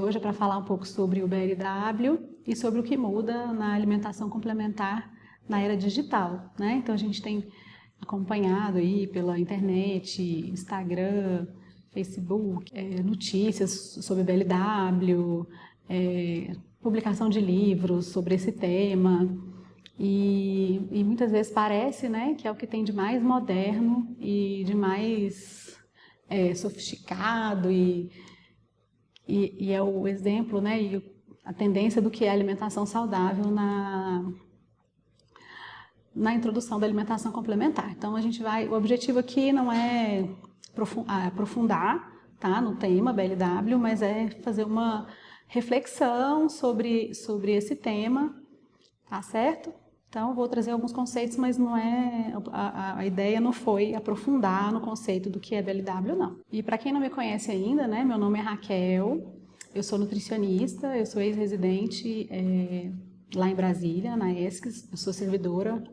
hoje é para falar um pouco sobre o BLW e sobre o que muda na alimentação complementar na era digital, né? Então a gente tem acompanhado aí pela internet, Instagram, Facebook, notícias sobre BLW, publicação de livros sobre esse tema e muitas vezes parece, né, que é o que tem de mais moderno e de mais sofisticado e é o exemplo, né, e a tendência do que é alimentação saudável na introdução da alimentação complementar. Então o objetivo aqui não é aprofundar, tá, no tema BLW, mas é fazer uma reflexão sobre esse tema, tá certo? Então, vou trazer alguns conceitos, mas não é a ideia não foi aprofundar no conceito do que é BLW, não. E para quem não me conhece ainda, né, meu nome é Raquel, eu sou nutricionista, eu sou ex-residente lá em Brasília, na ESCS, eu sou servidora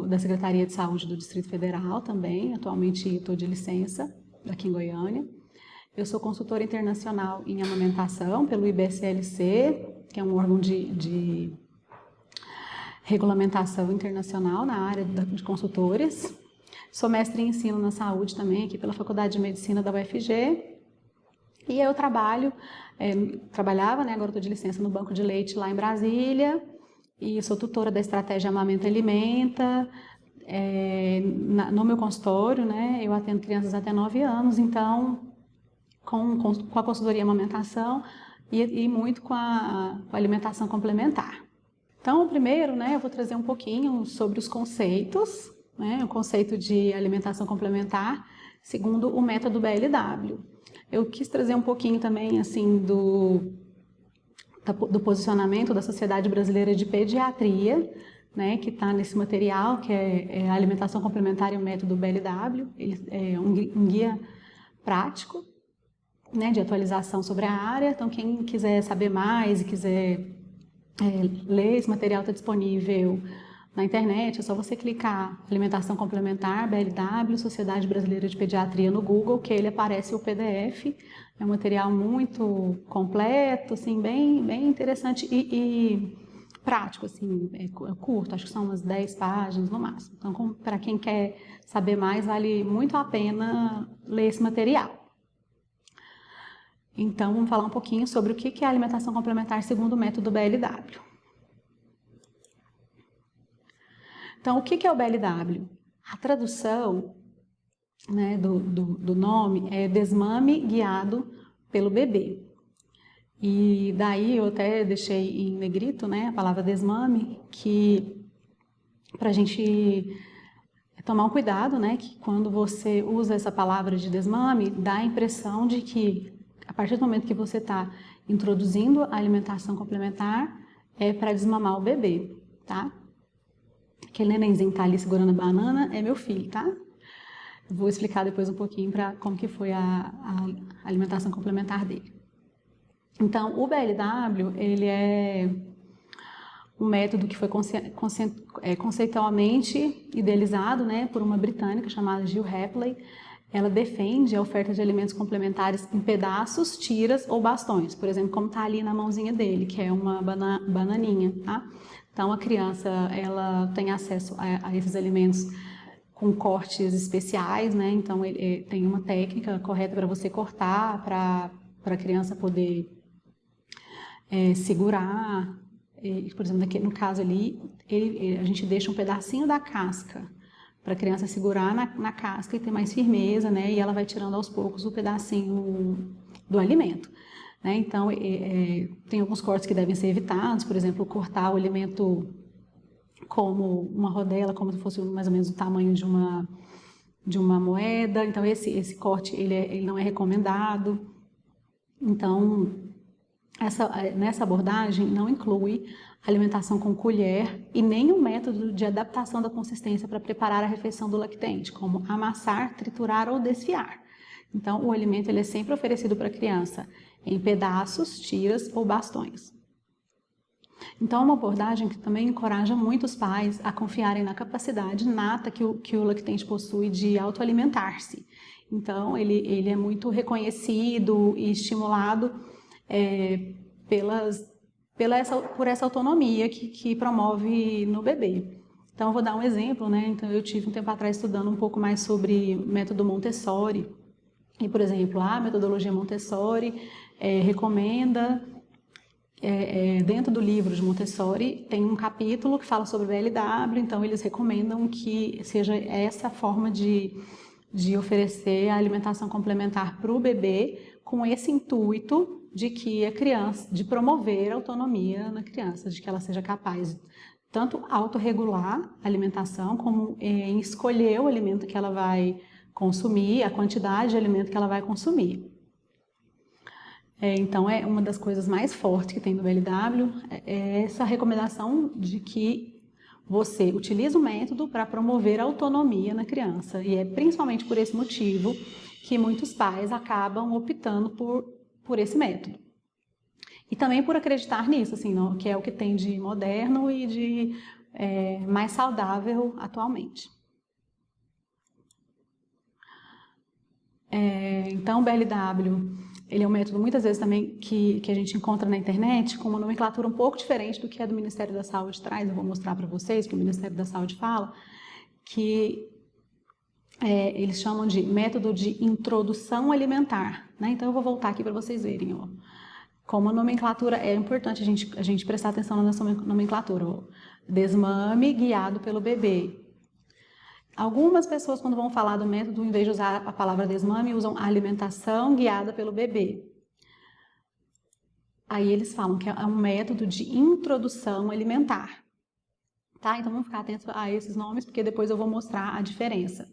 da Secretaria de Saúde do Distrito Federal também, atualmente estou de licença aqui em Goiânia. Eu sou consultora internacional em amamentação pelo IBSLC, que é um órgão de regulamentação internacional na área de consultores. Sou mestre em ensino na saúde também, aqui pela Faculdade de Medicina da UFG. E eu trabalhava, né, agora estou de licença no Banco de Leite lá em Brasília, e sou tutora da estratégia Amamenta Alimenta. No meu consultório, né, eu atendo crianças até 9 anos, então com a consultoria amamentação e muito com a alimentação complementar. Então, primeiro, né, eu vou trazer um pouquinho sobre os conceitos, né, o conceito de alimentação complementar, segundo o método BLW. Eu quis trazer um pouquinho também, assim, do posicionamento da Sociedade Brasileira de Pediatria, né, que está nesse material, que é a alimentação complementar e o método BLW. Ele é um guia prático, né, de atualização sobre a área. Então, quem quiser saber mais e quiser ler, esse material está disponível na internet, é só você clicar alimentação complementar, BLW, Sociedade Brasileira de Pediatria no Google, que ele aparece o PDF. É um material muito completo, assim, bem interessante e prático, assim, curto, acho que são umas 10 páginas no máximo. Então, para quem quer saber mais, vale muito a pena ler esse material. Então, vamos falar um pouquinho sobre o que é a alimentação complementar segundo o método BLW. Então, o que é o BLW? A tradução, né, do nome é desmame guiado pelo bebê. E daí eu até deixei em negrito, né, a palavra desmame, que para a gente tomar um cuidado, né, que quando você usa essa palavra de desmame, dá a impressão de que a partir do momento que você está introduzindo a alimentação complementar, é para desmamar o bebê, tá? Aquele nenenzinho que tá ali segurando a banana é meu filho, tá? Vou explicar depois um pouquinho como que foi a alimentação complementar dele. Então, o BLW, ele é um método que foi conceitualmente idealizado, né, por uma britânica chamada Jill Hapley. Ela defende a oferta de alimentos complementares em pedaços, tiras ou bastões. Por exemplo, como está ali na mãozinha dele, que é uma bananinha, tá? Então, a criança, ela tem acesso a esses alimentos com cortes especiais, né? Então, tem uma técnica correta para você cortar, para a criança poder segurar. Por exemplo, no caso ali, a gente deixa um pedacinho da casca para a criança segurar na casca e ter mais firmeza, né? E ela vai tirando aos poucos o pedacinho do alimento, né? Então, tem alguns cortes que devem ser evitados, por exemplo, cortar o alimento como uma rodela, como se fosse mais ou menos o tamanho de uma moeda. Então, esse corte ele não é recomendado. Então, nessa abordagem não inclui alimentação com colher e nenhum método de adaptação da consistência para preparar a refeição do lactente, como amassar, triturar ou desfiar. Então, o alimento ele é sempre oferecido para a criança em pedaços, tiras ou bastões. Então, é uma abordagem que também encoraja muitos pais a confiarem na capacidade nata que o lactente possui de autoalimentar-se. Então, ele é muito reconhecido e estimulado por essa autonomia que promove no bebê. Então, eu vou dar um exemplo, né? Então, eu tive um tempo atrás estudando um pouco mais sobre método Montessori. E, por exemplo, a metodologia Montessori recomenda, dentro do livro de Montessori, tem um capítulo que fala sobre o BLW, então eles recomendam que seja essa forma de oferecer a alimentação complementar para o bebê, com esse intuito de que a criança, de promover a autonomia na criança, de que ela seja capaz tanto autorregular a alimentação, como em escolher o alimento que ela vai consumir, a quantidade de alimento que ela vai consumir. Então, é uma das coisas mais fortes que tem no BLW, é essa recomendação de que você utiliza o método para promover a autonomia na criança. E é principalmente por esse motivo que muitos pais acabam optando por esse método. E também por acreditar nisso, assim, que é o que tem de moderno e de mais saudável atualmente. Então, o BLW, ele é um método muitas vezes também que a gente encontra na internet com uma nomenclatura um pouco diferente do que a do Ministério da Saúde traz. Eu vou mostrar para vocês que o Ministério da Saúde fala que eles chamam de método de introdução alimentar, né? Então, eu vou voltar aqui para vocês verem, ó. Como a nomenclatura é importante a gente prestar atenção nessa nomenclatura. Ó. Desmame guiado pelo bebê. Algumas pessoas, quando vão falar do método, em vez de usar a palavra desmame, usam alimentação guiada pelo bebê. Aí eles falam que é um método de introdução alimentar. Tá? Então vamos ficar atentos a esses nomes, porque depois eu vou mostrar a diferença.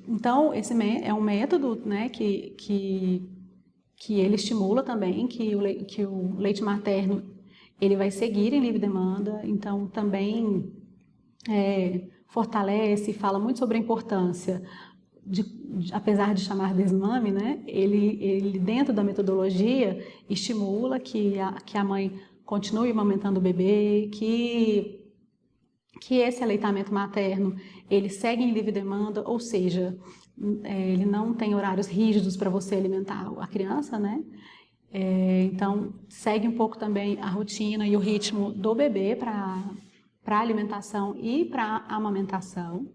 Então, esse é um método, né, que ele estimula também que o leite materno ele vai seguir em livre demanda, então também fortalece, fala muito sobre a importância, apesar de chamar desmame, né, ele dentro da metodologia estimula que a mãe continue amamentando o bebê, que esse aleitamento materno ele segue em livre demanda, ou seja, ele não tem horários rígidos para você alimentar a criança, né? Então, segue um pouco também a rotina e o ritmo do bebê para a alimentação e para a amamentação.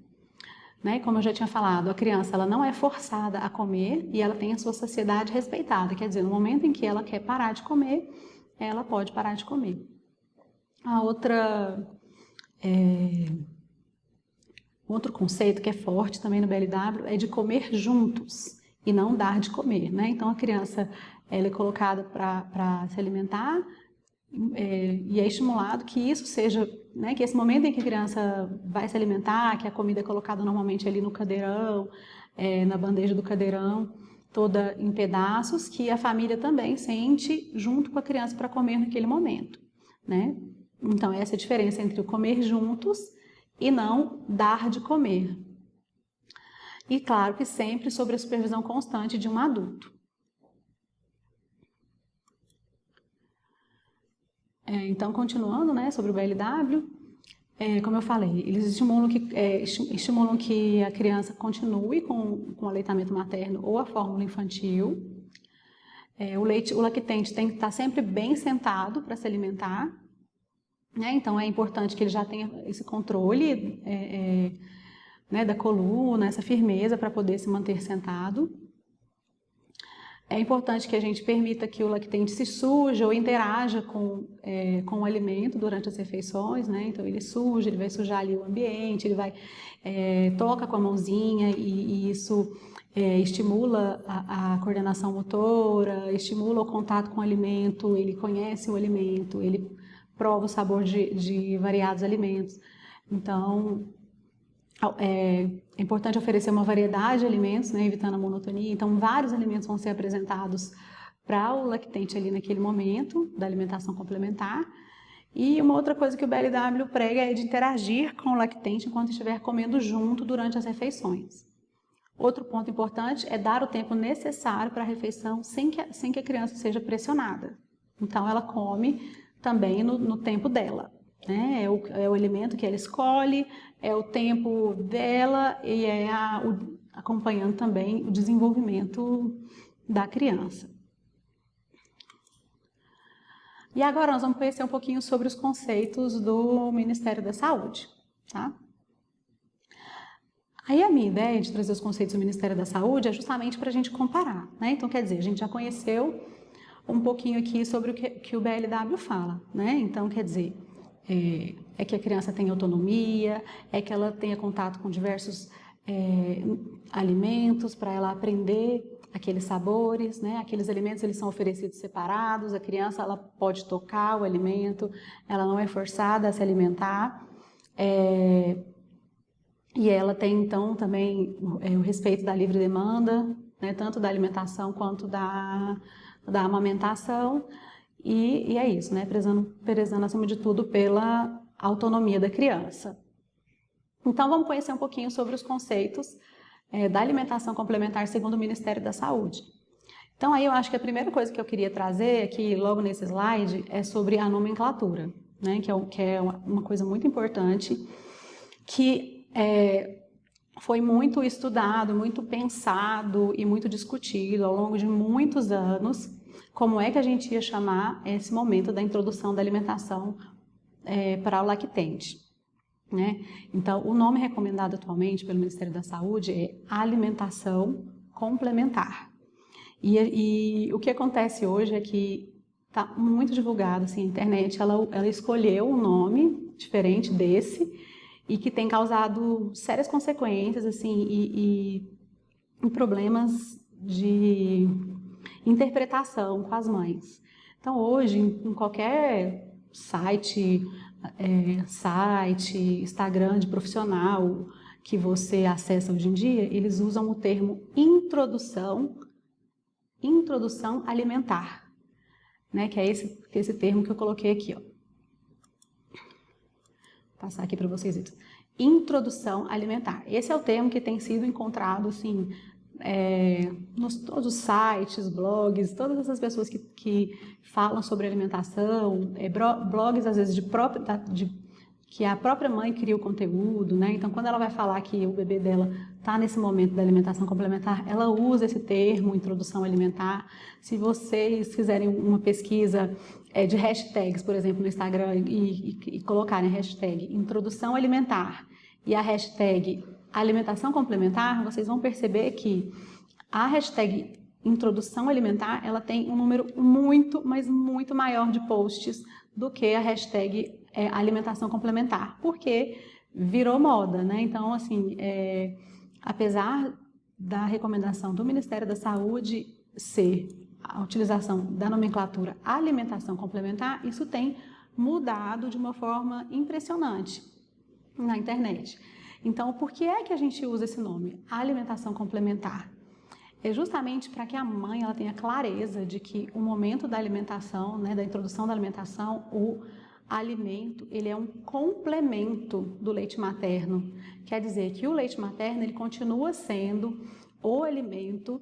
Né? Como eu já tinha falado, a criança ela não é forçada a comer e ela tem a sua saciedade respeitada. Quer dizer, no momento em que ela quer parar de comer, ela pode parar de comer. A outro conceito que é forte também no BLW é de comer juntos e não dar de comer, né? Então, a criança ela é colocada para se alimentar e é estimulado que isso seja, né, que esse momento em que a criança vai se alimentar, que a comida é colocada normalmente ali no cadeirão, na bandeja do cadeirão, toda em pedaços, que a família também sente junto com a criança para comer naquele momento, né? Então, essa é a diferença entre o comer juntos e não dar de comer. E claro que sempre sob a supervisão constante de um adulto. Então, continuando, né, sobre o BLW, como eu falei, eles estimulam que a criança continue com o aleitamento materno ou a fórmula infantil. O lactente tem que estar sempre bem sentado para se alimentar. Né? Então, é importante que ele já tenha esse controle né, da coluna, essa firmeza para poder se manter sentado. É importante que a gente permita que o lactente se suje ou interaja com o alimento durante as refeições, né? Então, ele suja, ele vai sujar ali o ambiente, ele vai toca com a mãozinha e isso estimula a coordenação motora, estimula o contato com o alimento, ele conhece o alimento, ele prova o sabor de variados alimentos. Então, é importante oferecer uma variedade de alimentos, né, evitando a monotonia. Então, vários alimentos vão ser apresentados para o lactente ali naquele momento da alimentação complementar. E uma outra coisa que o BLW prega é de interagir com o lactente enquanto estiver comendo junto durante as refeições. Outro ponto importante é dar o tempo necessário para a refeição sem que a criança seja pressionada. Então, ela come também no tempo dela. Né? É o alimento que ela escolhe, é o tempo dela e acompanhando também o desenvolvimento da criança. E agora nós vamos conhecer um pouquinho sobre os conceitos do Ministério da Saúde, tá? Aí a minha ideia de trazer os conceitos do Ministério da Saúde é justamente para a gente comparar, né? Então, quer dizer, a gente já conheceu um pouquinho aqui sobre o que o BLW fala, né? Então, quer dizer, é que a criança tenha autonomia, é que ela tenha contato com diversos alimentos para ela aprender aqueles sabores, né? Aqueles alimentos eles são oferecidos separados, a criança ela pode tocar o alimento, ela não é forçada a se alimentar, e ela tem então também o respeito da livre demanda, né? Tanto da alimentação quanto da amamentação, e é isso, né? Prezando acima de tudo pela autonomia da criança. Então vamos conhecer um pouquinho sobre os conceitos da alimentação complementar segundo o Ministério da Saúde. Então aí eu acho que a primeira coisa que eu queria trazer aqui logo nesse slide é sobre a nomenclatura, né? Que é uma coisa muito importante, que foi muito estudado, muito pensado e muito discutido ao longo de muitos anos, como é que a gente ia chamar esse momento da introdução da alimentação para o lactente, né? Então, o nome recomendado atualmente pelo Ministério da Saúde é alimentação complementar. E o que acontece hoje é que está muito divulgado, assim, a internet, ela escolheu um nome diferente desse e que tem causado sérias consequências, assim, e problemas de interpretação com as mães. Então, hoje, em qualquer site, Instagram de profissional que você acessa hoje em dia, eles usam o termo introdução alimentar, né? Que é esse termo que eu coloquei aqui, ó. Vou passar aqui para vocês verem. Introdução alimentar. Esse é o termo que tem sido encontrado, assim, nos todos os sites, blogs, todas essas pessoas que falam sobre alimentação, blogs às vezes que a própria mãe cria o conteúdo, né? Então, quando ela vai falar que o bebê dela está nesse momento da alimentação complementar, ela usa esse termo, introdução alimentar. Se vocês fizerem uma pesquisa de hashtags, por exemplo, no Instagram e colocarem a hashtag introdução alimentar e a hashtag alimentação complementar, vocês vão perceber que a hashtag introdução alimentar, ela tem um número muito, mas muito maior de posts do que a hashtag alimentação complementar, porque virou moda, né? Então, assim, apesar da recomendação do Ministério da Saúde ser a utilização da nomenclatura alimentação complementar, isso tem mudado de uma forma impressionante na internet. Então, por que é que a gente usa esse nome, alimentação complementar? É justamente para que a mãe ela tenha clareza de que o momento da alimentação, né, da introdução da alimentação, o alimento, ele é um complemento do leite materno. Quer dizer que o leite materno, ele continua sendo o alimento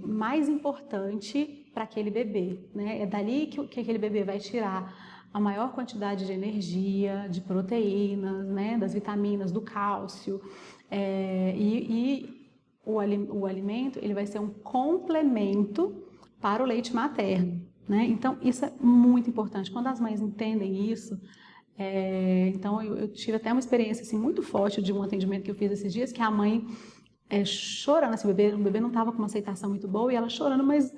mais importante para aquele bebê, né? É dali que aquele bebê vai tirar a maior quantidade de energia, de proteínas, né, das vitaminas, do cálcio, o alimento ele vai ser um complemento para o leite materno, né? Então isso é muito importante. Quando as mães entendem isso, então eu tive até uma experiência assim, muito forte de um atendimento que eu fiz esses dias, que a mãe chorando, assim, o bebê não estava com uma aceitação muito boa e ela chorando, mas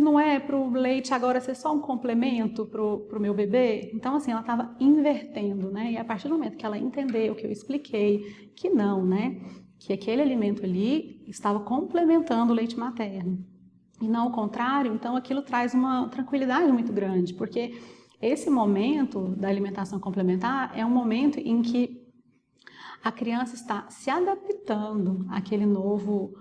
não é para o leite agora ser só um complemento para o meu bebê? Então, assim, ela estava invertendo, né? E a partir do momento que ela entendeu, que eu expliquei, que não, né? Que aquele alimento ali estava complementando o leite materno. E não o contrário, então aquilo traz uma tranquilidade muito grande, porque esse momento da alimentação complementar é um momento em que a criança está se adaptando àquele novo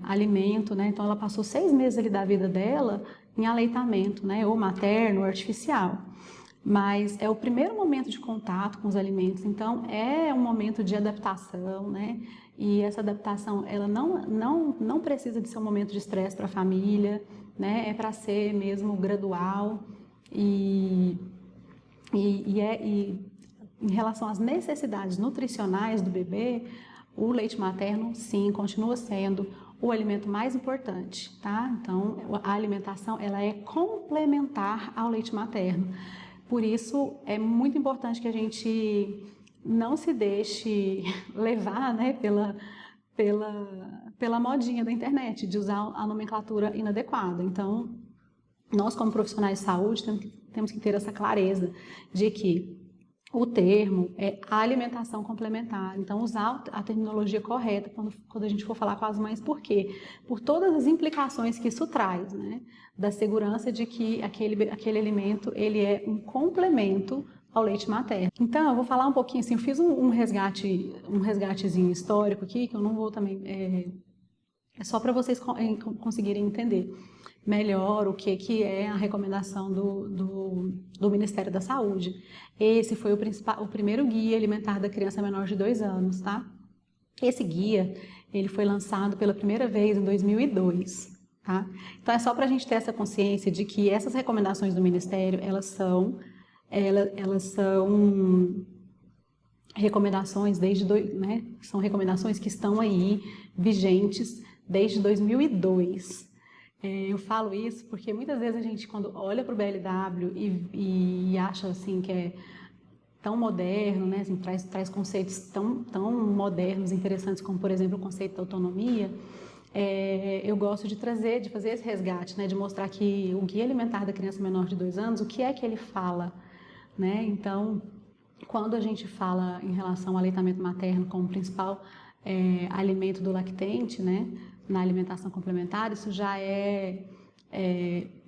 alimento, né? Então ela passou 6 meses ali da vida dela em aleitamento, né? Ou materno, ou artificial. Mas é o primeiro momento de contato com os alimentos, então é um momento de adaptação, né? E essa adaptação, ela não precisa de ser um momento de estresse para a família, né? É para ser mesmo gradual e em relação às necessidades nutricionais do bebê, o leite materno, sim, continua sendo o alimento mais importante, tá? Então, a alimentação, ela é complementar ao leite materno. Por isso, é muito importante que a gente não se deixe levar, né, pela modinha da internet, de usar a nomenclatura inadequada. Então, nós como profissionais de saúde temos que ter essa clareza de que o termo é alimentação complementar. Então, usar a terminologia correta quando a gente for falar com as mães. Por quê? Por todas as implicações que isso traz, né? Da segurança de que aquele alimento ele é um complemento ao leite materno. Então, eu vou falar um pouquinho assim, eu fiz um resgatezinho histórico aqui, que eu não vou também... É só para vocês conseguirem entender melhor o que é a recomendação do Ministério da Saúde. Esse foi o primeiro guia alimentar da criança menor de 2 anos, tá? Esse guia, ele foi lançado pela primeira vez em 2002, tá? Então, é só para a gente ter essa consciência de que essas recomendações do Ministério, elas são recomendações né? São recomendações que estão aí vigentes desde 2002. Eu falo isso porque muitas vezes a gente, quando olha para o BLW e acha assim que é tão moderno, né? Assim, traz conceitos tão modernos, interessantes, como por exemplo o conceito da autonomia, eu gosto de fazer esse resgate, né? De mostrar que o guia alimentar da criança menor de 2 anos, o que é que ele fala, né? Então, quando a gente fala em relação ao aleitamento materno como principal alimento do lactente, né, na alimentação complementar, isso já é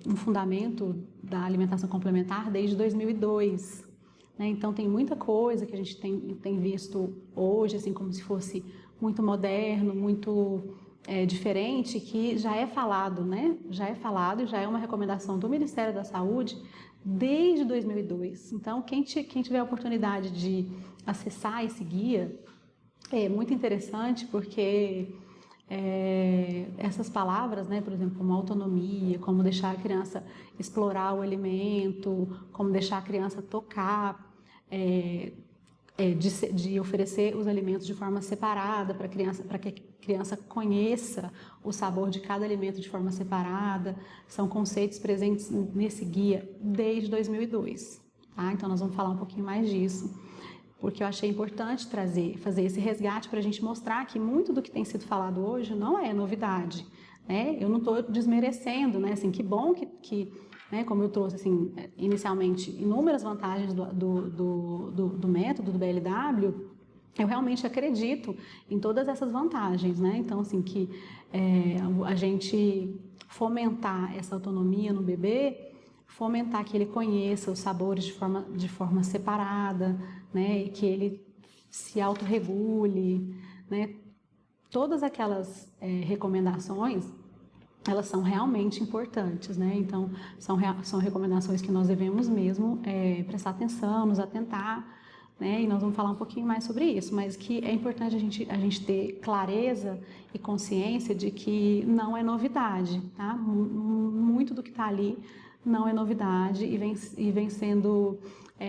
um fundamento da alimentação complementar desde 2002. Né? Então, tem muita coisa que a gente tem visto hoje, assim, como se fosse muito moderno, muito diferente, que já é falado, né? Já é falado e já é uma recomendação do Ministério da Saúde desde 2002. Então, quem tiver a oportunidade de acessar esse guia, é muito interessante porque essas palavras, né, por exemplo, como autonomia, como deixar a criança explorar o alimento, como deixar a criança tocar, de oferecer os alimentos de forma separada para que a criança conheça o sabor de cada alimento de forma separada, são conceitos presentes nesse guia desde 2002. Tá? Então, nós vamos falar um pouquinho mais disso, porque eu achei importante fazer esse resgate para a gente mostrar que muito do que tem sido falado hoje não é novidade. Né? Eu não estou desmerecendo, né? Assim, que bom que né, como eu trouxe assim, inicialmente inúmeras vantagens do método do BLW, eu realmente acredito em todas essas vantagens, né? Então, assim, que a gente fomentar essa autonomia no bebê, fomentar que ele conheça os sabores de forma separada, né? E que ele se autorregule, né? Todas aquelas recomendações, elas são realmente importantes, né? Então, são recomendações que nós devemos mesmo prestar atenção, nos atentar, né? E nós vamos falar um pouquinho mais sobre isso, mas que é importante a gente ter clareza e consciência de que não é novidade, tá? Muito do que está ali não é novidade e vem sendo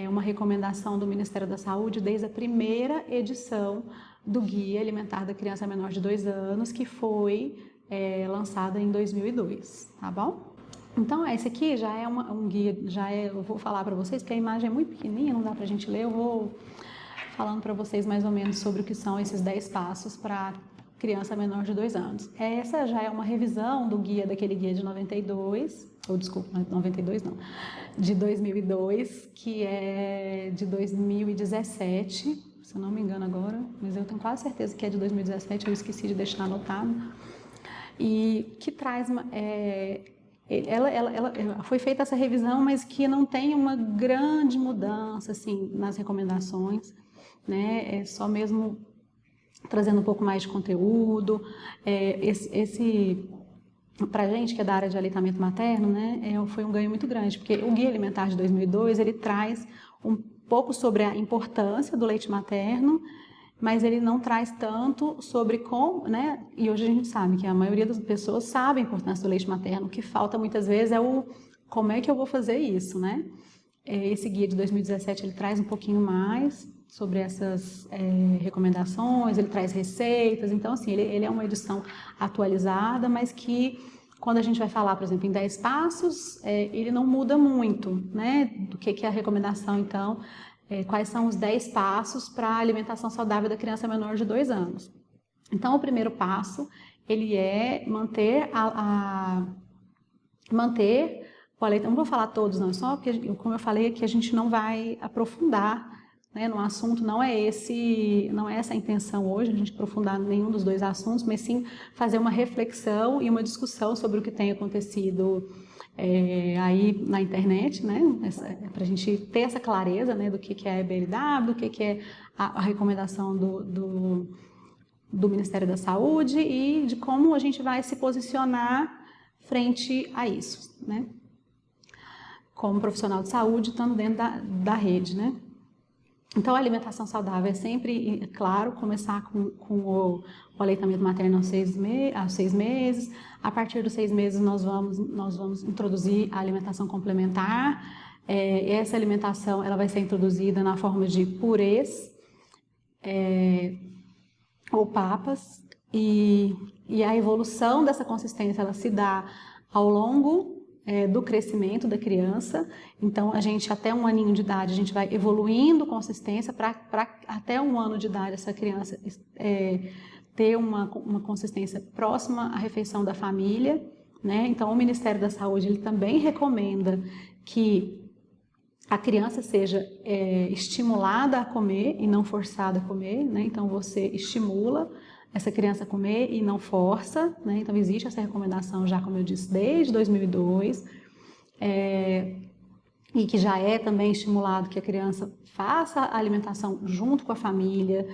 uma recomendação do Ministério da Saúde desde a primeira edição do Guia Alimentar da Criança Menor de 2 anos, que foi lançada em 2002, tá bom? Então, esse aqui já é um guia, eu vou falar para vocês, porque a imagem é muito pequenininha, não dá para a gente ler, eu vou falando para vocês mais ou menos sobre o que são esses 10 passos para criança menor de 2 anos. Essa já é uma revisão daquele guia de 92, ou desculpa, 92 não, de 2002, que é de 2017, se eu não me engano agora, mas eu tenho quase certeza que é de 2017, eu esqueci de deixar anotado, e que traz ela foi feita essa revisão, mas que não tem uma grande mudança assim nas recomendações, né? É só mesmo trazendo um pouco mais de conteúdo. Para a gente que é da área de aleitamento materno, né? Foi um ganho muito grande, porque o Guia Alimentar de 2002 ele traz um pouco sobre a importância do leite materno, mas ele não traz tanto sobre como, né? E hoje a gente sabe que a maioria das pessoas sabe a importância do leite materno. O que falta muitas vezes é como é que eu vou fazer isso, né? Esse guia de 2017 ele traz um pouquinho mais, essas recomendações, ele traz receitas, então assim, ele é uma edição atualizada, mas que quando a gente vai falar, por exemplo, em 10 passos, ele não muda muito, né, do que é a recomendação, então, quais são os 10 passos para a alimentação saudável da criança menor de 2 anos. Então, o primeiro passo, ele é manter o aleitamento, não vou falar todos não, só porque, como eu falei aqui, a gente não vai aprofundar, né, no assunto, não é essa a intenção hoje, a gente aprofundar nenhum dos dois assuntos, mas sim fazer uma reflexão e uma discussão sobre o que tem acontecido aí na internet, né, para a gente ter essa clareza, né, do que é a EBLW, do que é a recomendação do Ministério da Saúde e de como a gente vai se posicionar frente a isso, né, como profissional de saúde, estando dentro da rede, né. Então, a alimentação saudável é sempre, claro, começar com o aleitamento materno aos 6 meses. A partir dos 6 meses, nós vamos introduzir a alimentação complementar. Essa alimentação ela vai ser introduzida na forma de purês ou papas. E a evolução dessa consistência ela se dá ao longo do crescimento da criança. Então, a gente até 1 aninho de idade, a gente vai evoluindo consistência para até 1 ano de idade essa criança ter uma consistência próxima à refeição da família, né? Então, o Ministério da Saúde ele também recomenda que a criança seja estimulada a comer e não forçada a comer, né? Então, você estimula essa criança a comer e não força, né? Então, existe essa recomendação já, como eu disse, desde 2002, e que já é também estimulado que a criança faça a alimentação junto com a família,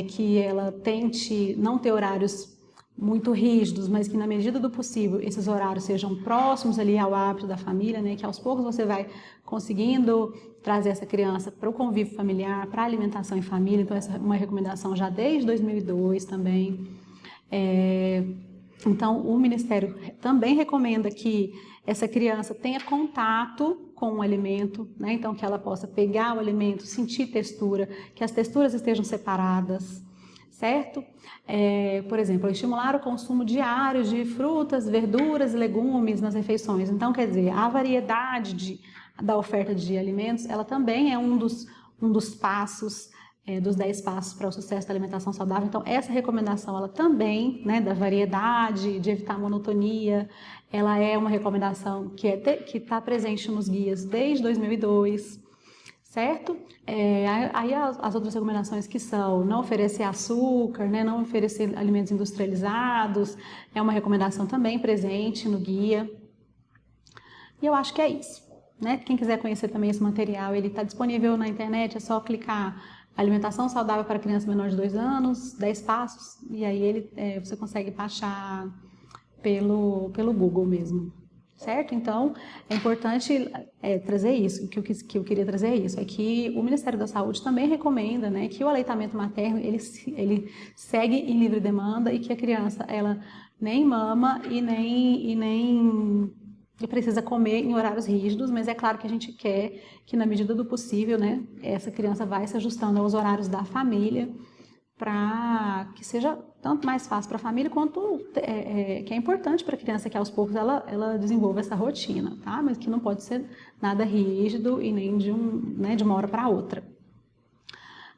que ela tente não ter horários muito rígidos, mas que na medida do possível esses horários sejam próximos ali ao hábito da família, né? Que aos poucos você vai conseguindo trazer essa criança para o convívio familiar, para a alimentação em família. Então essa é uma recomendação já desde 2002 também. Então o Ministério também recomenda que essa criança tenha contato com o alimento, né? Então que ela possa pegar o alimento, sentir textura, que as texturas estejam separadas, certo? Por exemplo, estimular o consumo diário de frutas, verduras e legumes nas refeições. Então, quer dizer, a variedade da oferta de alimentos, ela também é um dos passos, dos 10 passos para o sucesso da alimentação saudável. Então, essa recomendação, ela também, né, da variedade, de evitar a monotonia, ela é uma recomendação que está presente nos guias desde 2002. Certo? Aí as outras recomendações que são não oferecer açúcar, né, não oferecer alimentos industrializados, é uma recomendação também presente no guia. E eu acho que é isso, né? Quem quiser conhecer também esse material, ele está disponível na internet, é só clicar Alimentação Saudável para Criança Menor de 2 anos, 10 passos, e aí você consegue baixar pelo Google mesmo. Certo? Então, é importante trazer isso, que eu queria trazer é isso, é que o Ministério da Saúde também recomenda, né, que o aleitamento materno, ele segue em livre demanda e que a criança, ela nem mama e nem precisa comer em horários rígidos, mas é claro que a gente quer que, na medida do possível, né, essa criança vai se ajustando aos horários da família, para que seja tanto mais fácil para a família, quanto que é importante para a criança que aos poucos ela desenvolva essa rotina, tá? Mas que não pode ser nada rígido e nem de uma hora para outra.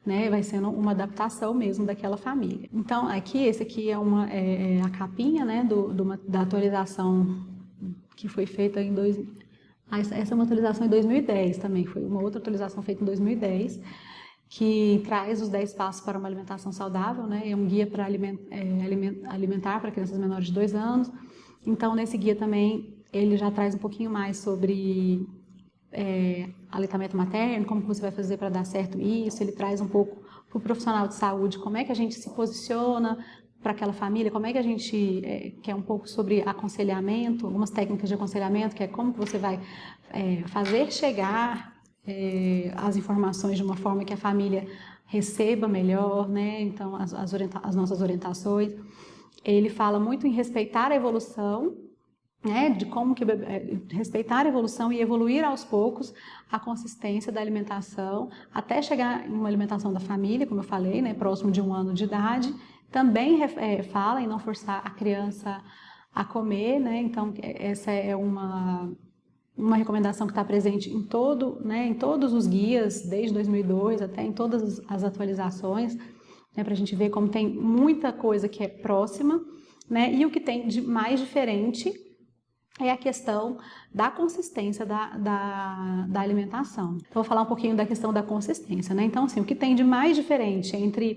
Né? Vai sendo uma adaptação mesmo daquela família. Então, esse aqui é a capinha, né, da atualização que foi feita em essa é uma atualização em 2010 também, foi uma outra atualização feita em 2010, que traz os 10 passos para uma alimentação saudável, né? É um guia para alimentar para crianças menores de 2 anos. Então, nesse guia também, ele já traz um pouquinho mais sobre aleitamento materno, como que você vai fazer para dar certo isso. Ele traz um pouco para o profissional de saúde, como é que a gente se posiciona para aquela família, como é que a gente quer um pouco sobre aconselhamento, algumas técnicas de aconselhamento, que é como que você vai fazer chegar as informações de uma forma que a família receba melhor, né? Então, as nossas orientações. Ele fala muito em respeitar a evolução, né, de como que respeitar a evolução e evoluir aos poucos a consistência da alimentação, até chegar em uma alimentação da família, como eu falei, né, próximo de 1 ano de idade. Também fala em não forçar a criança a comer, né, então essa é uma recomendação que está presente em em todos os guias, desde 2002 até em todas as atualizações, né, para a gente ver como tem muita coisa que é próxima, né, e o que tem de mais diferente é a questão da consistência da alimentação. Então, vou falar um pouquinho da questão da consistência, né? Então, assim, o que tem de mais diferente entre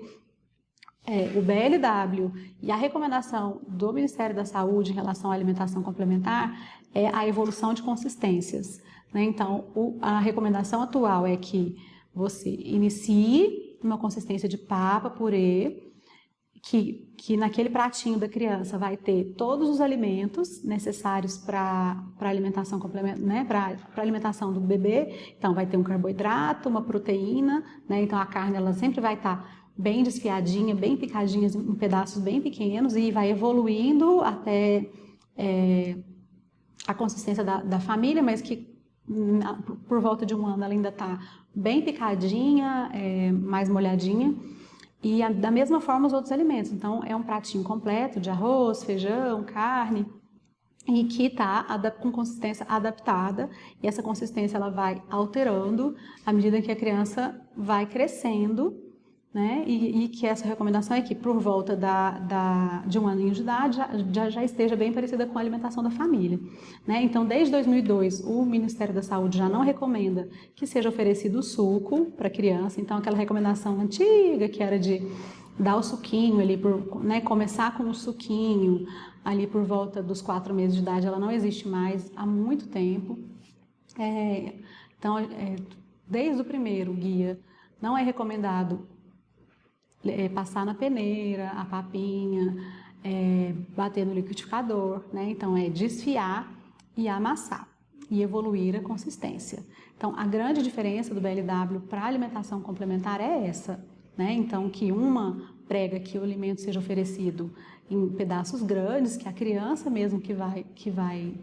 o BLW e a recomendação do Ministério da Saúde em relação à alimentação complementar é a evolução de consistências, né? Então, a recomendação atual é que você inicie uma consistência de papa, purê, que naquele pratinho da criança vai ter todos os alimentos necessários para a alimentação complementar, né, para a alimentação do bebê. Então, vai ter um carboidrato, uma proteína, né, então a carne ela sempre vai estar bem desfiadinha, bem picadinha em pedaços bem pequenos e vai evoluindo até a consistência da família, mas que por volta de 1 ano ela ainda está bem picadinha, mais molhadinha. E da mesma forma os outros alimentos. Então, é um pratinho completo de arroz, feijão, carne, e que está com consistência adaptada. E essa consistência ela vai alterando à medida que a criança vai crescendo, né? E que essa recomendação é que por volta de 1 aninho de idade já esteja bem parecida com a alimentação da família, né? Então, desde 2002, o Ministério da Saúde já não recomenda que seja oferecido suco para a criança. Então, aquela recomendação antiga que era de dar o suquinho ali, né, começar com o suquinho ali por volta dos 4 meses de idade, ela não existe mais há muito tempo. Então, desde o primeiro guia, não é recomendado passar na peneira, a papinha, bater no liquidificador, né? Então, é desfiar e amassar e evoluir a consistência. Então, a grande diferença do BLW para a alimentação complementar é essa, né? Então, que uma prega que o alimento seja oferecido em pedaços grandes, que a criança mesmo que vai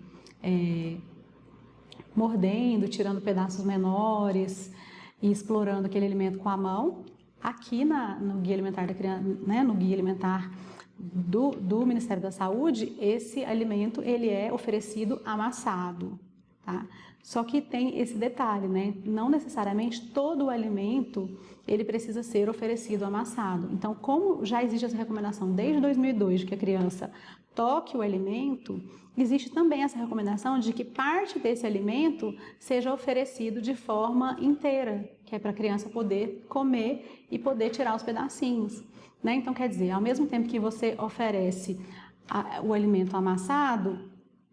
mordendo, tirando pedaços menores e explorando aquele alimento com a mão. Aqui no Guia Alimentar da Criança, né, no Guia Alimentar do Ministério da Saúde, esse alimento ele é oferecido amassado, tá? Só que tem esse detalhe, né? Não necessariamente todo o alimento ele precisa ser oferecido amassado. Então, como já existe essa recomendação desde 2002 de que a criança toque o alimento, existe também essa recomendação de que parte desse alimento seja oferecido de forma inteira, que é para a criança poder comer e poder tirar os pedacinhos, né? Então, quer dizer, ao mesmo tempo que você oferece o alimento amassado,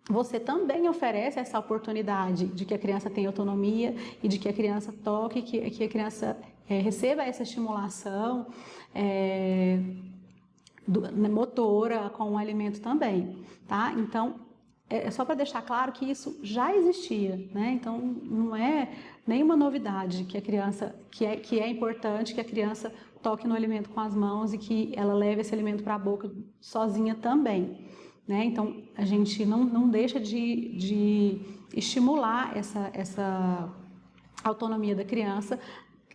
você também oferece essa oportunidade de que a criança tenha autonomia e de que a criança toque, que a criança receba essa estimulação motora com o alimento também, tá? Então, é só para deixar claro que isso já existia, né? Então, não é nenhuma novidade que a criança, que é importante que a criança toque no alimento com as mãos e que ela leve esse alimento para a boca sozinha também, né? Então, a gente não deixa de estimular essa autonomia da criança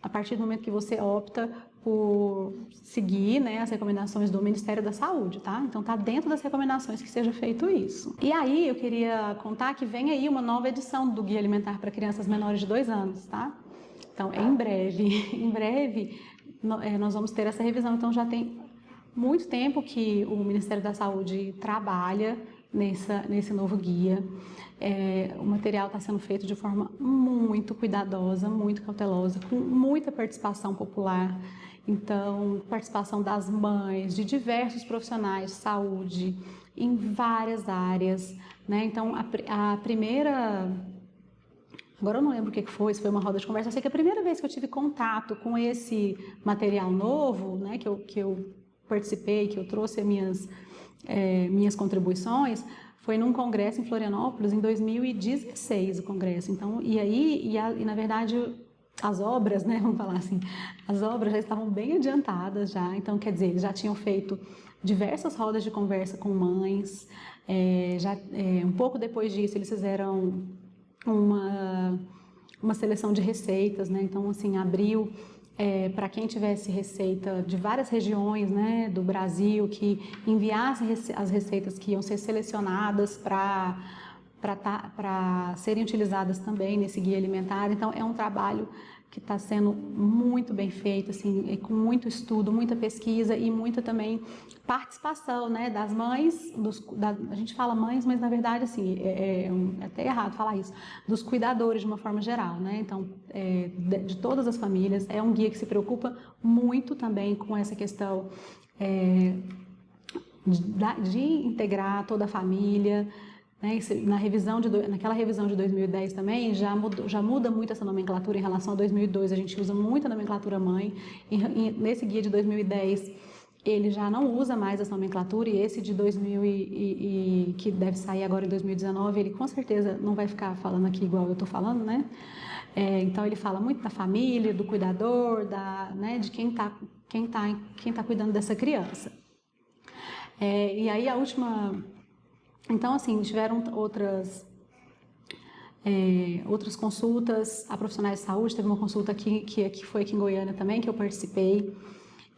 a partir do momento que você opta por seguir, né, as recomendações do Ministério da Saúde, tá? Então, tá dentro das recomendações que seja feito isso. E aí, eu queria contar que vem aí uma nova edição do Guia Alimentar para Crianças Menores de 2 anos, tá? Então, em breve, nós vamos ter essa revisão. Então, já tem muito tempo que o Ministério da Saúde trabalha nesse novo guia. O material está sendo feito de forma muito cuidadosa, muito cautelosa, com muita participação popular. Então, participação das mães, de diversos profissionais de saúde, em várias áreas, né? Então, a primeira... Agora eu não lembro o que foi, se foi uma roda de conversa. Eu sei que a primeira vez que eu tive contato com esse material novo, né, que eu participei, que eu trouxe minhas contribuições, foi num congresso em Florianópolis, em 2016, o congresso. Então, e na verdade, as obras, né, vamos falar assim, as obras já estavam bem adiantadas já, então quer dizer, eles já tinham feito diversas rodas de conversa com mães, um pouco depois disso eles fizeram uma seleção de receitas, né, então assim, abriu para quem tivesse receita de várias regiões, né, do Brasil, que enviasse as receitas que iam ser selecionadas para serem utilizadas também nesse guia alimentar. Então, é um trabalho que está sendo muito bem feito, assim, com muito estudo, muita pesquisa e muita também participação, né, das mães, a gente fala mães, mas na verdade, assim, é até errado falar isso, dos cuidadores de uma forma geral, né, então, de todas as famílias. É um guia que se preocupa muito também com essa questão de integrar toda a família, né, naquela revisão de 2010 também já muda muito essa nomenclatura em relação a 2002. A gente usa muito a nomenclatura mãe, e nesse guia de 2010 ele já não usa mais essa nomenclatura, e esse de 2000 que deve sair agora em 2019, ele com certeza não vai ficar falando aqui igual eu estou falando, né? Então ele fala muito da família, do cuidador, né, de quem tá cuidando dessa criança. E aí a última... Então, assim, tiveram outras consultas a profissionais de saúde. Teve uma consulta que foi aqui em Goiânia também, que eu participei.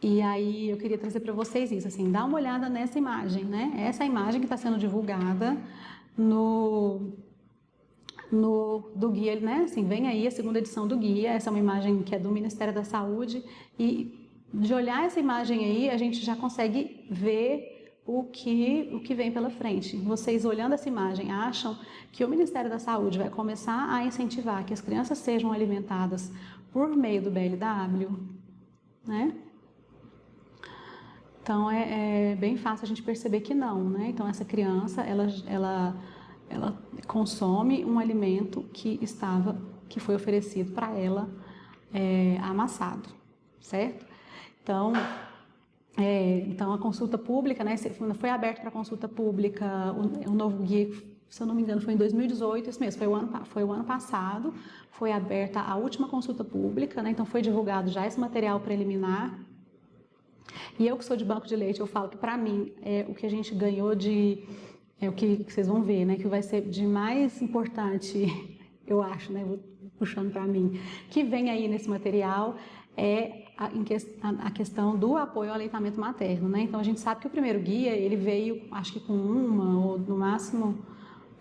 E aí eu queria trazer para vocês isso, assim, dá uma olhada nessa imagem, né? Essa imagem que está sendo divulgada do guia, né? Assim, vem aí a segunda edição do guia. Essa é uma imagem que é do Ministério da Saúde. E de olhar essa imagem aí, a gente já consegue ver o que vem pela frente. Vocês, olhando essa imagem, acham que o Ministério da Saúde vai começar a incentivar que as crianças sejam alimentadas por meio do BLW, né? Então, é bem fácil a gente perceber que não, né? Então, essa criança, ela consome um alimento que foi oferecido para ela amassado, certo? Então, a consulta pública, né, foi aberto para consulta pública, o novo guia, se eu não me engano, foi em 2018, isso mesmo, foi o ano passado, foi aberta a última consulta pública, né, então foi divulgado já esse material preliminar. E eu que sou de banco de leite, eu falo que para mim, o que a gente ganhou o que vocês vão ver, né, que vai ser de mais importante, eu acho, né, vou puxando para mim, que vem aí nesse material, a questão do apoio ao aleitamento materno, né? Então, a gente sabe que o primeiro guia, ele veio, acho que com uma, ou no máximo,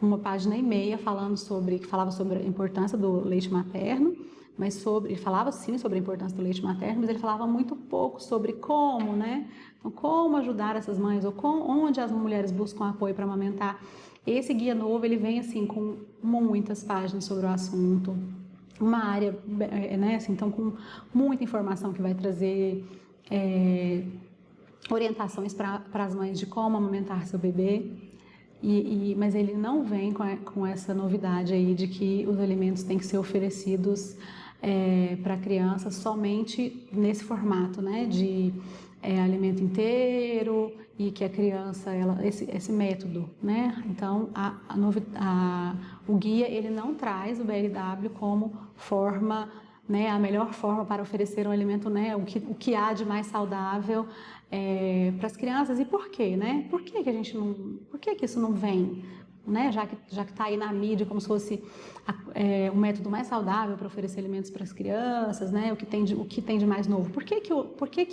uma página e meia, que falava sobre a importância do leite materno, ele falava sim sobre a importância do leite materno, mas ele falava muito pouco sobre como, né? Então, como ajudar essas mães, ou onde as mulheres buscam apoio para amamentar. Esse guia novo, ele vem, assim, com muitas páginas sobre o assunto, uma área, né, assim, então, com muita informação que vai trazer orientações para as mães de como amamentar seu bebê, mas ele não vem com essa novidade aí de que os alimentos têm que ser oferecidos para a criança somente nesse formato, né, de alimento inteiro, e que a criança, esse método, né? Então, o guia, ele não traz o BLW como forma, né, a melhor forma para oferecer um alimento, né, o que há de mais saudável para as crianças. E por quê, né? Por que isso não vem? Né? Já que está aí na mídia como se fosse o método mais saudável para oferecer alimentos para as crianças, né? O que tem de mais novo? Por que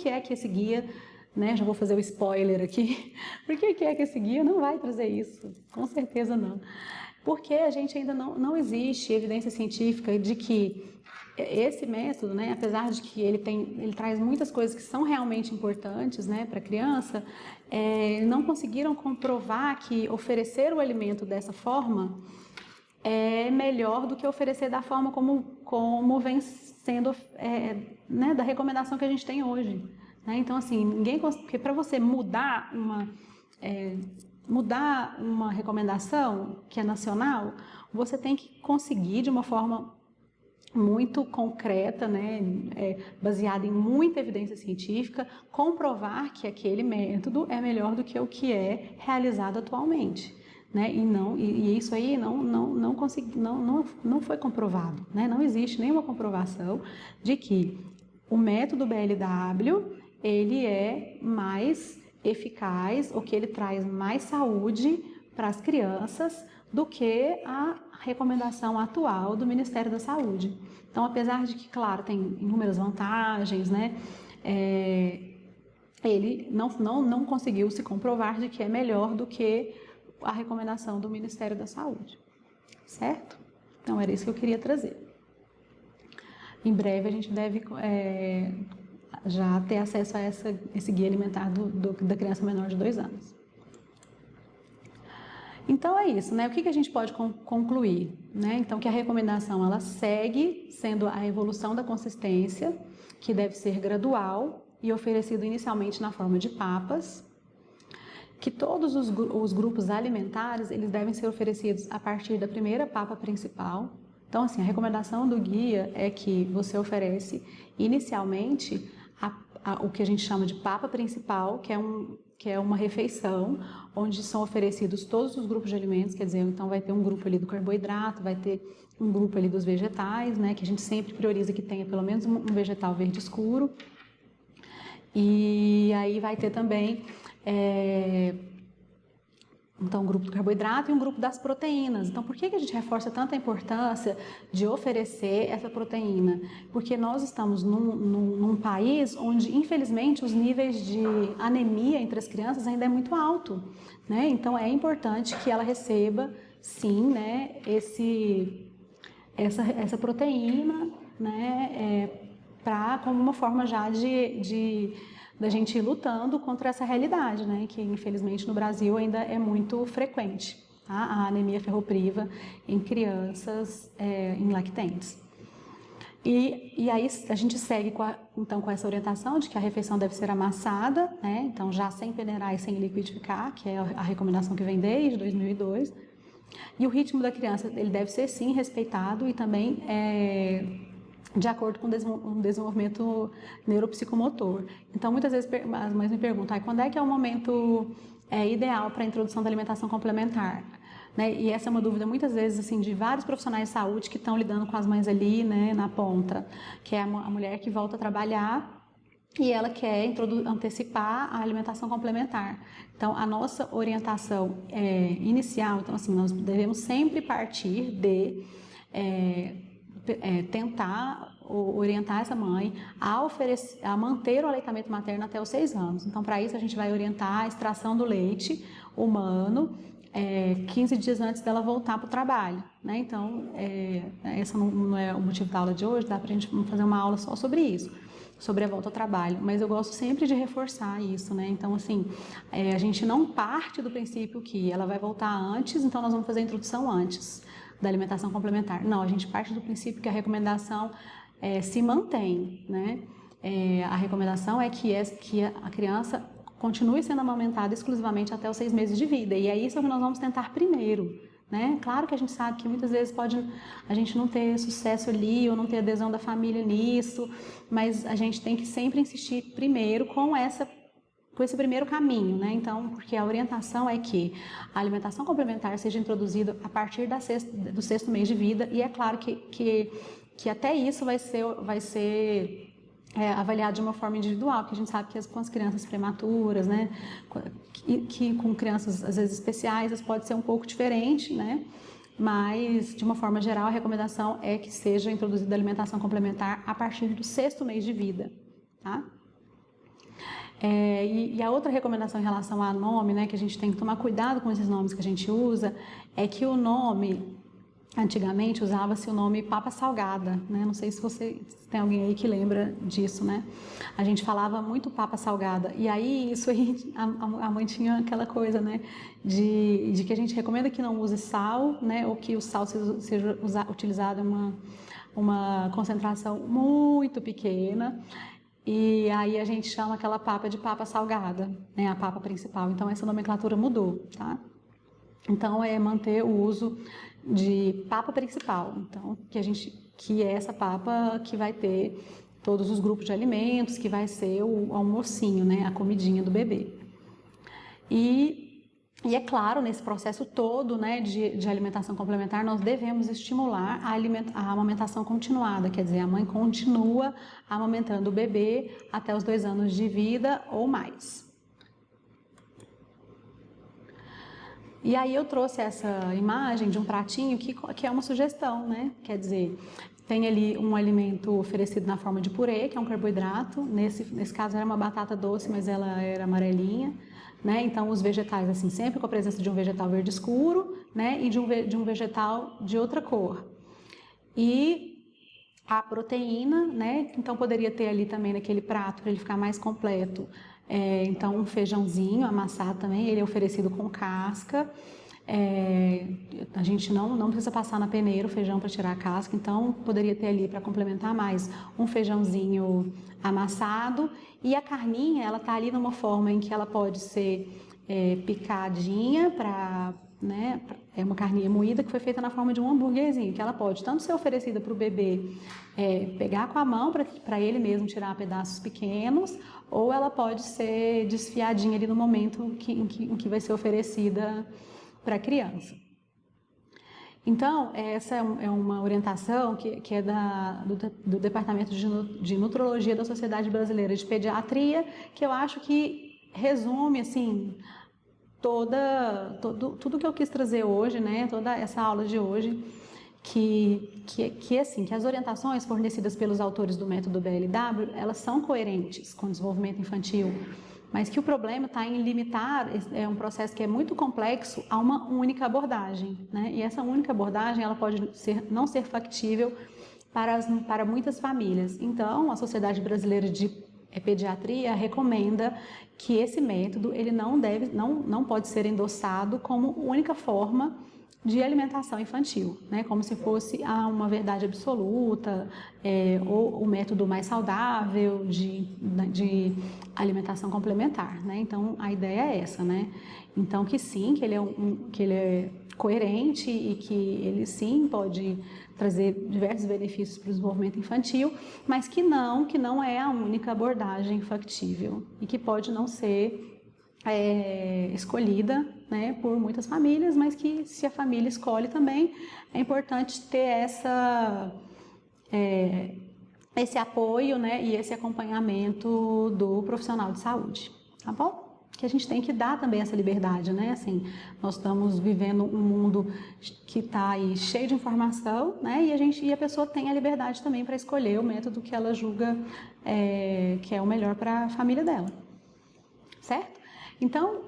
é que esse guia, né? Já vou fazer o spoiler aqui. Por que é que esse guia não vai trazer isso? Com certeza não. Porque a gente ainda não existe evidência científica de que esse método, né, apesar de que ele traz muitas coisas que são realmente importantes, né, para a criança, não conseguiram comprovar que oferecer o alimento dessa forma é melhor do que oferecer da forma como vem sendo, né, da recomendação que a gente tem hoje. Né? Então, assim, porque para você mudar uma recomendação que é nacional, você tem que conseguir de uma forma muito concreta, né, baseada em muita evidência científica, comprovar que aquele método é melhor do que o que é realizado atualmente. né? E isso aí não foi comprovado, né? Não existe nenhuma comprovação de que o método BLW ele é mais eficaz ou que ele traz mais saúde para as crianças do que a recomendação atual do Ministério da Saúde. Então, apesar de que, claro, tem inúmeras vantagens, né? Ele não conseguiu se comprovar de que é melhor do que a recomendação do Ministério da Saúde, certo? Então, era isso que eu queria trazer. Em breve, a gente deve já ter acesso a esse guia alimentar da criança menor de 2 anos. Então, é isso, né? O que a gente pode concluir? Né? Então, que a recomendação, ela segue sendo a evolução da consistência, que deve ser gradual e oferecido inicialmente na forma de papas, que todos os grupos alimentares, eles devem ser oferecidos a partir da primeira papa principal. Então, assim, a recomendação do guia é que você oferece inicialmente o que a gente chama de papa principal, que é uma refeição onde são oferecidos todos os grupos de alimentos, quer dizer, então vai ter um grupo ali do carboidrato, vai ter um grupo ali dos vegetais, né, que a gente sempre prioriza que tenha pelo menos um vegetal verde escuro. E aí vai ter também então, um grupo do carboidrato e um grupo das proteínas. Então, por que a gente reforça tanta importância de oferecer essa proteína? Porque nós estamos num país onde, infelizmente, os níveis de anemia entre as crianças ainda é muito alto, né? Então, é importante que ela receba, sim, né, essa proteína, né, como uma forma já da gente ir lutando contra essa realidade, né, que infelizmente no Brasil ainda é muito frequente, tá? A anemia ferropriva em crianças em lactentes. E aí a gente segue então com essa orientação de que a refeição deve ser amassada, né, então já sem peneirar e sem liquidificar, que é a recomendação que vem desde 2002. E o ritmo da criança ele deve ser sim respeitado e também de acordo com o desenvolvimento neuropsicomotor. Então, muitas vezes as mães me perguntam, quando é que é o momento ideal para a introdução da alimentação complementar? Né? E essa é uma dúvida, muitas vezes, assim, de vários profissionais de saúde que estão lidando com as mães ali, né, na ponta, que é a mulher que volta a trabalhar e ela quer antecipar a alimentação complementar. Então, a nossa orientação inicial, então, assim, nós devemos sempre partir de tentar orientar essa mãe a manter o aleitamento materno até os 6 anos. Então, para isso, a gente vai orientar a extração do leite humano 15 dias antes dela voltar para o trabalho, né? Então, esse não é o motivo da aula de hoje, dá para a gente fazer uma aula só sobre isso, sobre a volta ao trabalho, mas eu gosto sempre de reforçar isso, né? Então, assim, a gente não parte do princípio que ela vai voltar antes, então nós vamos fazer a introdução antes da alimentação complementar. Não, a gente parte do princípio que a recomendação se mantém, né? A recomendação é que a criança continue sendo amamentada exclusivamente até os 6 meses de vida, e é isso que nós vamos tentar primeiro, né? Claro que a gente sabe que muitas vezes pode a gente não ter sucesso ali ou não ter adesão da família nisso, mas a gente tem que sempre insistir primeiro com esse primeiro caminho, né? Então, porque a orientação é que a alimentação complementar seja introduzida a partir do 6º mês de vida, e é claro que até isso vai ser avaliado de uma forma individual, porque a gente sabe que com as crianças prematuras, né, que com crianças às vezes especiais, isso pode ser um pouco diferente, né? Mas, de uma forma geral, a recomendação é que seja introduzida a alimentação complementar a partir do 6º mês de vida, tá? E a outra recomendação em relação ao nome, né, que a gente tem que tomar cuidado com esses nomes que a gente usa, é que o nome, antigamente usava-se o nome papa salgada, né? Não sei se tem alguém aí que lembra disso, né? A gente falava muito papa salgada, e aí isso aí, a mãe tinha aquela coisa, né, de que a gente recomenda que não use sal, né, ou que o sal seja utilizado em uma concentração muito pequena. E aí a gente chama aquela papa de papa salgada, né, a papa principal. Então essa nomenclatura mudou, tá? Então é manter o uso de papa principal. Então que é essa papa que vai ter todos os grupos de alimentos, que vai ser o almocinho, né, a comidinha do bebê. E E é claro, nesse processo todo, né, de alimentação complementar, nós devemos estimular a amamentação continuada, quer dizer, a mãe continua amamentando o bebê até os 2 anos de vida ou mais. E aí eu trouxe essa imagem de um pratinho que é uma sugestão, né? Quer dizer, tem ali um alimento oferecido na forma de purê, que é um carboidrato. Nesse caso era uma batata doce, mas ela era amarelinha, né? Então os vegetais, assim, sempre com a presença de um vegetal verde escuro, né? E de um vegetal de outra cor. E a proteína, né? Então poderia ter ali também naquele prato, para ele ficar mais completo. Então um feijãozinho amassado também, ele é oferecido com casca. A gente não precisa passar na peneira o feijão para tirar a casca, então poderia ter ali para complementar mais um feijãozinho amassado. E a carninha, ela tá ali numa forma em que ela pode ser picadinha para, né, é uma carninha moída que foi feita na forma de um hambúrguerzinho, que ela pode tanto ser oferecida para o bebê pegar com a mão para ele mesmo tirar pedaços pequenos, ou ela pode ser desfiadinha ali no momento em que vai ser oferecida para a criança. Então, essa é uma orientação que é do Departamento de Nutrologia da Sociedade Brasileira de Pediatria, que eu acho que resume, assim, tudo que eu quis trazer hoje, né, toda essa aula de hoje, assim, que as orientações fornecidas pelos autores do método BLW, elas são coerentes com o desenvolvimento infantil, mas que o problema está em limitar um processo que é muito complexo a uma única abordagem, né? E essa única abordagem ela pode não ser factível para muitas famílias. Então, a Sociedade Brasileira de Pediatria recomenda que esse método ele não pode ser endossado como única forma de alimentação infantil, né? Como se fosse uma verdade absoluta, ou o método mais saudável de alimentação complementar, né? Então a ideia é essa, né? Então que sim, que ele é coerente e que ele sim pode trazer diversos benefícios para o desenvolvimento infantil, mas que não é a única abordagem factível e que pode não ser escolhida, né, por muitas famílias, mas que se a família escolhe também, é importante ter esse apoio, né, e esse acompanhamento do profissional de saúde, tá bom? Que a gente tem que dar também essa liberdade, né? Assim, nós estamos vivendo um mundo que está aí cheio de informação, né? E a pessoa tem a liberdade também para escolher o método que ela julga que é o melhor para a família dela, certo? Então,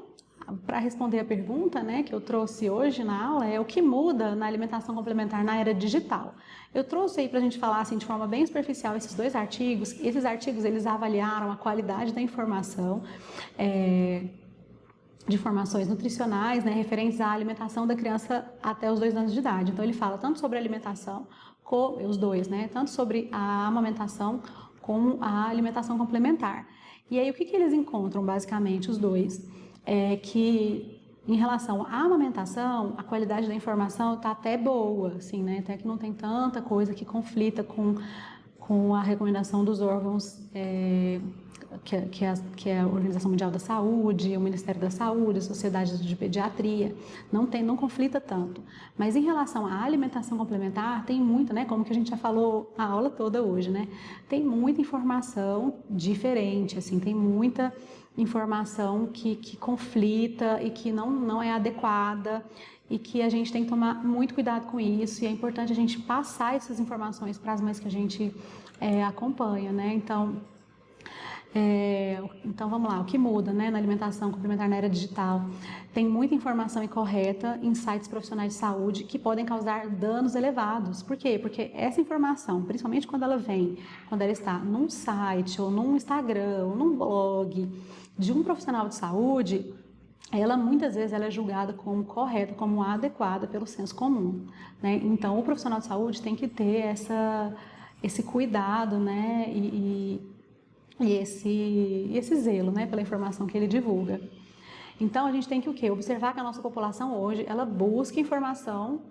para responder a pergunta, né, que eu trouxe hoje na aula, é o que muda na alimentação complementar na era digital. Eu trouxe aí para a gente falar assim, de forma bem superficial esses 2 artigos. Esses artigos eles avaliaram a qualidade da informação, de informações nutricionais, né, referentes à alimentação da criança até os 2 anos de idade. Então ele fala tanto sobre a alimentação, os dois, né, tanto sobre a amamentação como a alimentação complementar. E aí o que eles encontram basicamente os dois? Que em relação à amamentação, a qualidade da informação está até boa, assim, né? Até que não tem tanta coisa que conflita com a recomendação dos órgãos que é a Organização Mundial da Saúde, o Ministério da Saúde, a Sociedade de Pediatria, não conflita tanto. Mas em relação à alimentação complementar, tem muita, né? Como que a gente já falou a aula toda hoje, né? Tem muita informação diferente, assim, tem muita informação que conflita e que não é adequada e que a gente tem que tomar muito cuidado com isso, e é importante a gente passar essas informações para as mães que a gente acompanha, né? Então vamos lá, o que muda, né, na alimentação complementar na era digital? Tem muita informação incorreta em sites profissionais de saúde que podem causar danos elevados. Por quê? Porque essa informação, principalmente quando ela está num site ou num Instagram ou num blog de um profissional de saúde, ela muitas vezes ela é julgada como correta, como adequada pelo senso comum, né? Então o profissional de saúde tem que ter esse cuidado, né, e esse zelo, né, pela informação que ele divulga. Então a gente tem que o quê? Observar que a nossa população hoje ela busca informação,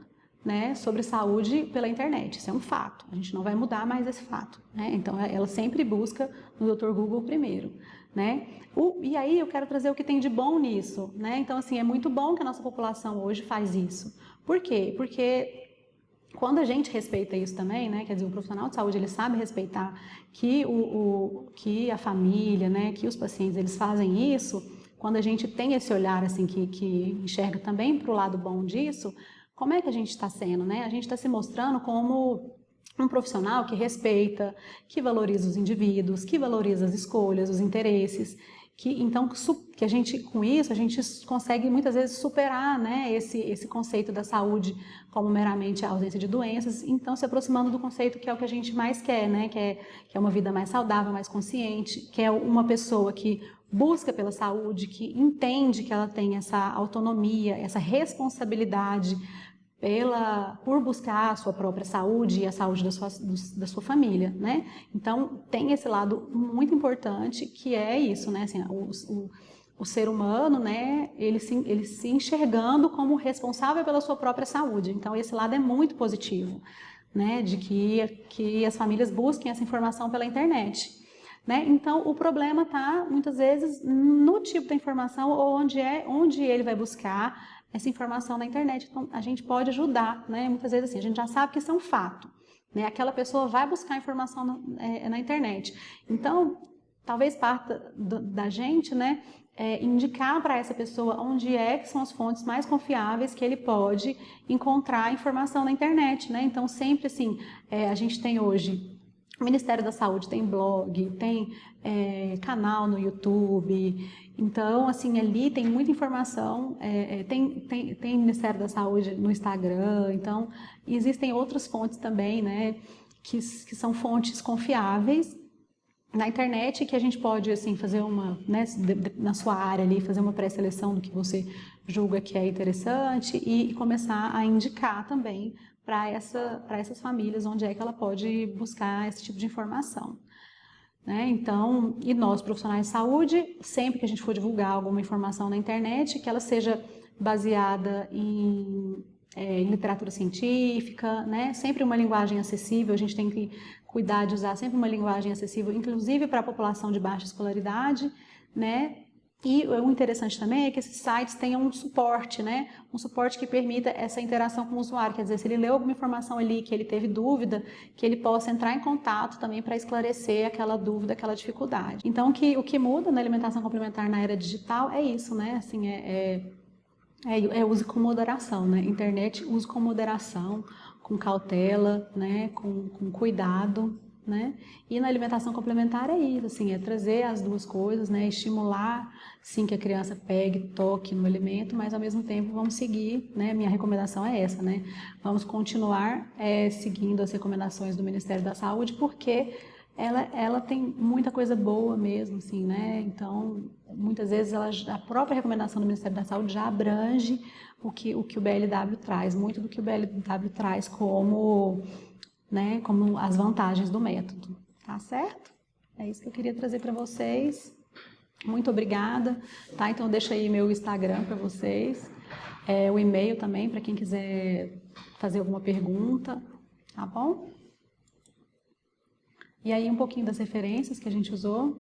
né, sobre saúde pela internet. Isso é um fato. A gente não vai mudar mais esse fato, né? Então ela sempre busca no Dr. Google primeiro, né? E aí eu quero trazer o que tem de bom nisso, né? Então, assim, é muito bom que a nossa população hoje faz isso. Por quê? Porque quando a gente respeita isso também, né, quer dizer, o profissional de saúde ele sabe respeitar que que a família, né, que os pacientes eles fazem isso. Quando a gente tem esse olhar assim que enxerga também para o lado bom disso, como é que a gente está sendo, né? A gente está se mostrando como um profissional que respeita, que valoriza os indivíduos, que valoriza as escolhas, os interesses. Então, que a gente, com isso, a gente consegue muitas vezes superar, né, esse conceito da saúde como meramente a ausência de doenças, então se aproximando do conceito que é o que a gente mais quer, né, que é uma vida mais saudável, mais consciente, que é uma pessoa que busca pela saúde, que entende que ela tem essa autonomia, essa responsabilidade por buscar a sua própria saúde e a saúde da sua família, né? Então, tem esse lado muito importante que é isso, né? Assim, o ser humano, né? Ele se enxergando como responsável pela sua própria saúde. Então, esse lado é muito positivo, né? De que as famílias busquem essa informação pela internet. Né? Então, o problema está, muitas vezes, no tipo da informação ou onde ele vai buscar essa informação na internet. Então, a gente pode ajudar, né? Muitas vezes, assim, a gente já sabe que isso é um fato, né? Aquela pessoa vai buscar informação na internet. Então, talvez parta da gente, né? Indicar para essa pessoa onde que são as fontes mais confiáveis que ele pode encontrar informação na internet, né? Então, sempre, assim, a gente tem hoje... O Ministério da Saúde tem blog, tem canal no YouTube, então, assim, ali tem muita informação, tem Ministério da Saúde no Instagram, então, existem outras fontes também, né, que são fontes confiáveis na internet, que a gente pode, assim, fazer né, na sua área ali, fazer uma pré-seleção do que você julga que é interessante e começar a indicar também para essas famílias onde é que ela pode buscar esse tipo de informação. Né? Então, e nós, profissionais de saúde, sempre que a gente for divulgar alguma informação na internet, que ela seja baseada em literatura científica, né? Sempre uma linguagem acessível, a gente tem que cuidar de usar sempre uma linguagem acessível, inclusive para a população de baixa escolaridade, né? E o interessante também é que esses sites tenham um suporte, né? Um suporte que permita essa interação com o usuário. Quer dizer, se ele leu alguma informação ali, que ele teve dúvida, que ele possa entrar em contato também para esclarecer aquela dúvida, aquela dificuldade. Então, o que muda na alimentação complementar na era digital é isso, né? Assim, use com moderação, né? Internet, use com moderação, com cautela, né? Com cuidado. Né? E na alimentação complementar é isso, assim, é trazer as duas coisas, né? Estimular, sim, que a criança pegue, toque no alimento, mas ao mesmo tempo vamos seguir, né? Minha recomendação é essa, né? Vamos continuar seguindo as recomendações do Ministério da Saúde, porque ela tem muita coisa boa mesmo, assim, né? Então, muitas vezes a própria recomendação do Ministério da Saúde já abrange o que o BLW traz, muito do que o BLW traz como as vantagens do método, tá certo? É isso que eu queria trazer para vocês. Muito obrigada, tá? Então, deixa aí meu Instagram para vocês, o e-mail também, para quem quiser fazer alguma pergunta, tá bom? E aí, um pouquinho das referências que a gente usou.